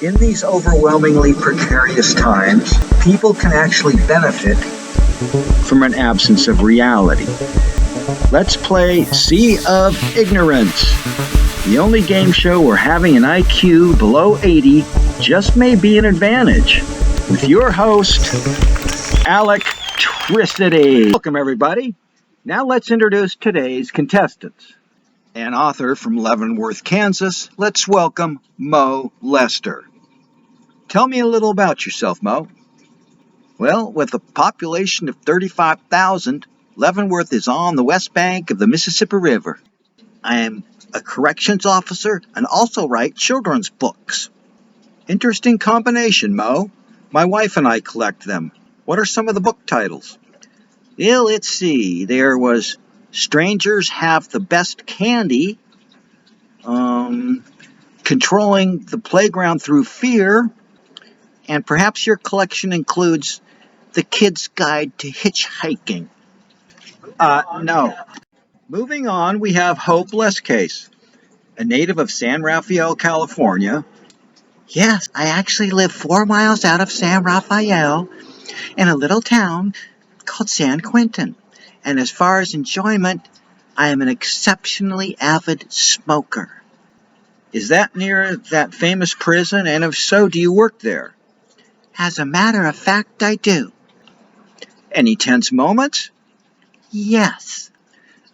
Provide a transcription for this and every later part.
In these overwhelmingly precarious times, people can actually benefit from an absence of reality. Let's play Sea of Ignorance. The only game show where having an IQ below 80 just may be an advantage. With your host, Electricity. Welcome, everybody. Now let's introduce today's contestants. An author from Leavenworth, Kansas, let's welcome Mo Lester. Tell me a little about yourself, Mo. Well, with a population of 35,000, Leavenworth is on the west bank of the Mississippi River. I am a corrections officer and also write children's books. Interesting combination, Mo. My wife and I collect them. What are some of the book titles? Well, let's see. There was Strangers Have the Best Candy, Controlling the Playground Through Fear, and perhaps your collection includes The Kid's Guide to Hitchhiking. No. Moving on, we have Hope Lescase, a native of San Rafael, California. Yes, I actually live 4 miles out of San Rafael in a little town called San Quentin. And as far as enjoyment, I am an exceptionally avid smoker. Is that near that famous prison? And if so, do you work there? As a matter of fact, I do. Any tense moments? Yes.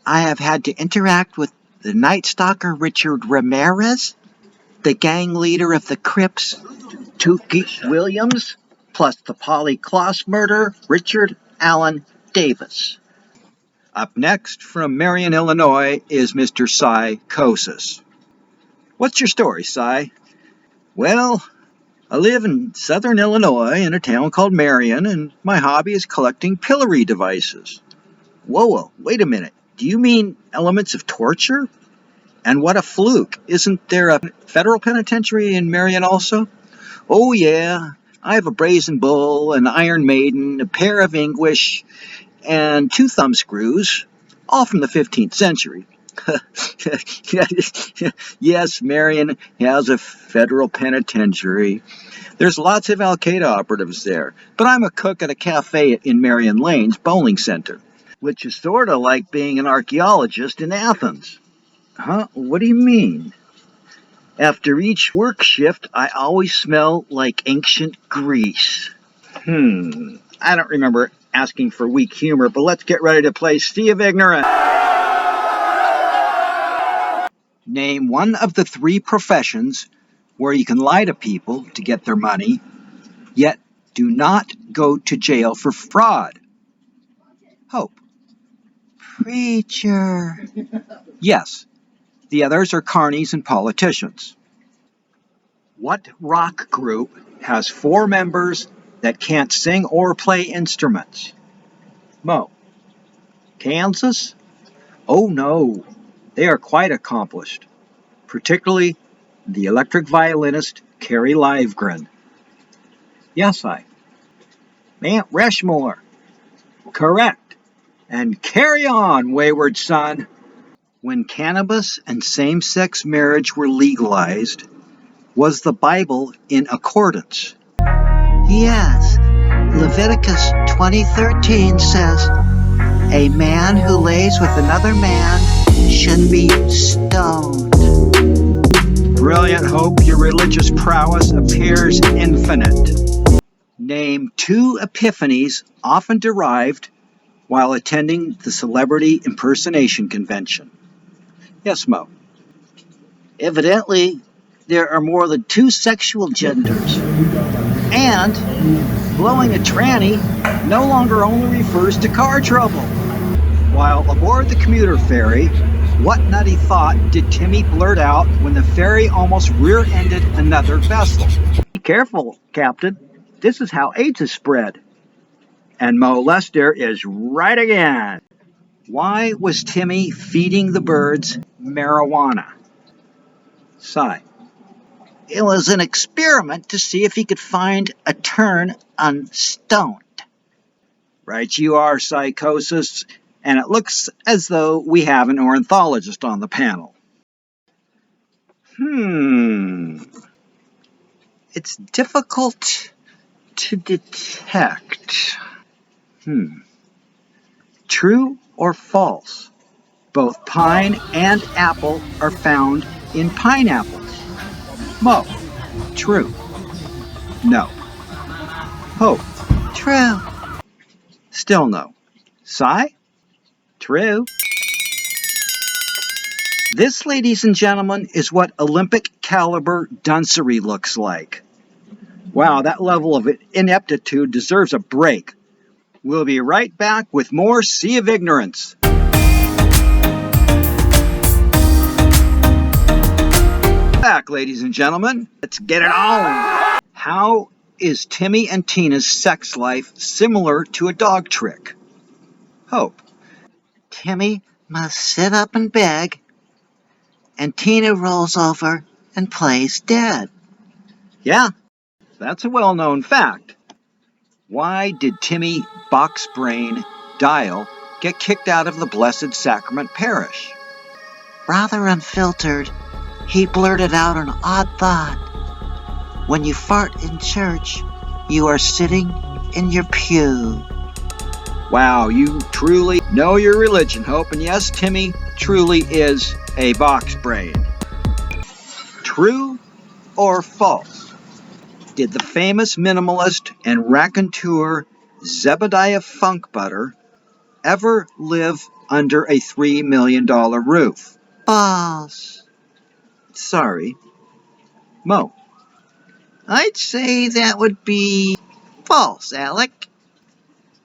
I have had to interact with the Night Stalker Richard Ramirez, the gang leader of the Crips, Tookie Williams, plus the Polly Kloss murderer, Richard Allen Davis. Up next, from Marion, Illinois, is Mr. Cy Kosis. What's your story, Cy? Well, I live in southern Illinois in a town called Marion, and my hobby is collecting pillory devices. Whoa, wait a minute. Do you mean elements of torture? And what a fluke. Isn't there a federal penitentiary in Marion also? Oh, yeah. I have a brazen bull, an Iron Maiden, a pair of English, and 2 thumb screws, all from the 15th century. Yes, Marion has a federal penitentiary. There's lots of Al-Qaeda operatives there, but I'm a cook at a cafe in Marion Lane's bowling center, which is sort of like being an archaeologist in Athens. Huh? What do you mean? After each work shift, I always smell like ancient Greece. I don't remember asking for weak humor, but let's get ready to play Sea of Ignorance. Name one of the 3 professions where you can lie to people to get their money, yet do not go to jail for fraud. Hope. Preacher. Yes, the others are carnies and politicians. What rock group has 4 members that can't sing or play instruments? Mo. Kansas? Oh no, they are quite accomplished, particularly the electric violinist Carrie Livegren. Yes, Mount Rushmore. Correct. And carry on, wayward son. When cannabis and same-sex marriage were legalized, was the Bible in accordance? Yes. Leviticus 20:13 says, "A man who lays with another man should be stoned." Brilliant, Hope. Your religious prowess appears infinite. Name 2 epiphanies often derived while attending the celebrity impersonation convention. Yes, Mo. Evidently, there are more than 2 sexual genders. And blowing a tranny no longer only refers to car trouble. While aboard the commuter ferry, what nutty thought did Timmy blurt out when the ferry almost rear-ended another vessel? Be careful, Captain. This is how AIDS is spread. And Mo Lester is right again. Why was Timmy feeding the birds marijuana? Sigh. It was an experiment to see if he could find a turn unstoned. Right you are, Psychosis, and it looks as though we have an ornithologist on the panel. It's difficult to detect. True or false? Both pine and apple are found in pineapples. Mo, true. No. Hope, true. Still no. Cy, true. This, ladies and gentlemen, is what Olympic caliber duncery looks like. Wow, that level of ineptitude deserves a break. We'll be right back with more Sea of Ignorance. Back, ladies and gentlemen. Let's get it on. How is Timmy and Tina's sex life similar to a dog trick? Hope. Timmy must sit up and beg, and Tina rolls over and plays dead. Yeah, that's a well-known fact. Why did Timmy Boxbrain Dial get kicked out of the Blessed Sacrament Parish? Rather unfiltered, he blurted out an odd thought. When you fart in church, you are sitting in your pew. Wow, you truly know your religion, Hope. And yes, Timmy truly is a box brain. True or false? Did the famous minimalist and raconteur Zebidiah Funkbutter ever live under a $3 million roof? False. Sorry. Mo. I'd say that would be false, Alec.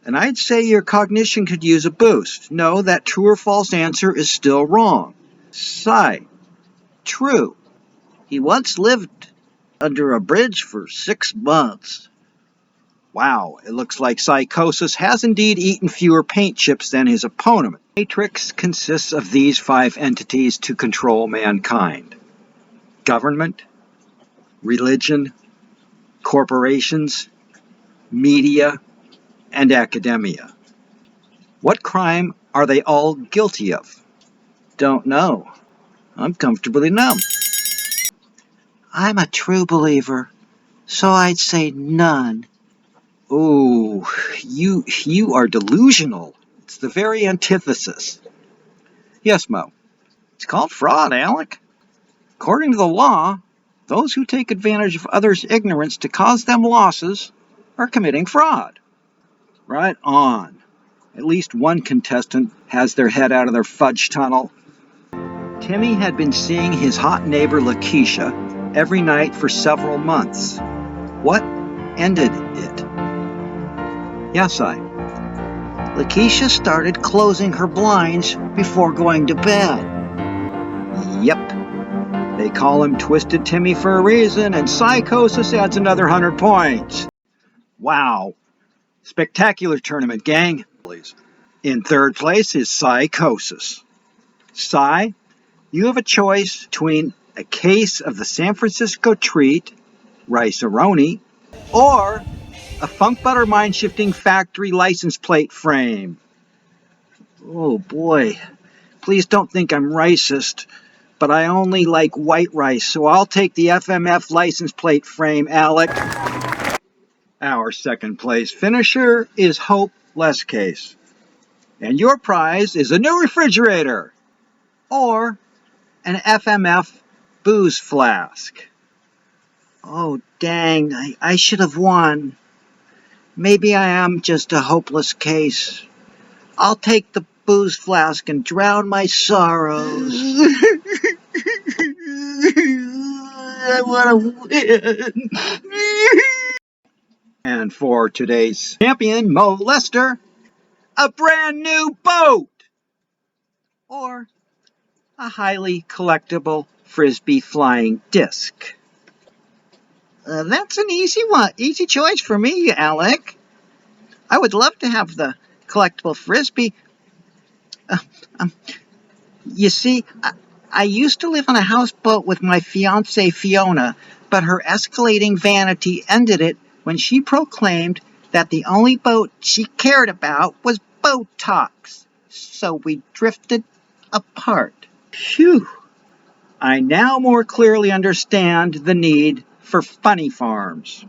And I'd say your cognition could use a boost. No, that true or false answer is still wrong. Cy. True. He once lived under a bridge for 6 months. Wow, it looks like Psychosis has indeed eaten fewer paint chips than his opponent. The Matrix consists of these 5 entities to control mankind: government, religion, corporations, media, and academia. What crime are they all guilty of? Don't know. I'm comfortably numb. I'm a true believer, so I'd say none. Ooh, you are delusional. It's the very antithesis. Yes, Mo. It's called fraud, Alec. According to the law, those who take advantage of others' ignorance to cause them losses are committing fraud. Right on. At least one contestant has their head out of their fudge tunnel. Timmy had been seeing his hot neighbor Lakeisha every night for several months. What ended it? Yes, Lakeisha started closing her blinds before going to bed. Yep. They call him Twisted Timmy for a reason, and Psychosis adds another 100 points. Wow. Spectacular tournament, gang. In third place is Psychosis. Psy, you have a choice between a case of the San Francisco treat, Rice-A-Roni, or a Funkbutter Mind-Shifting Factory license plate frame. Oh boy, please don't think I'm racist, but I only like white rice, so I'll take the FMF license plate frame, Alec. Our second place finisher is Hope Lesscase. And your prize is a new refrigerator or an FMF booze flask. Oh, dang, I should have won. Maybe I am just a hopeless case. I'll take the booze flask and drown my sorrows. I want to win. And for today's champion, Mo Lester, a brand new boat or a highly collectible Frisbee flying disc. That's an easy choice for me, Alec. I would love to have the collectible Frisbee. You see, I used to live on a houseboat with my fiancée Fiona, but her escalating vanity ended it when she proclaimed that the only boat she cared about was Botox. So we drifted apart. Phew. I now more clearly understand the need for funny farms.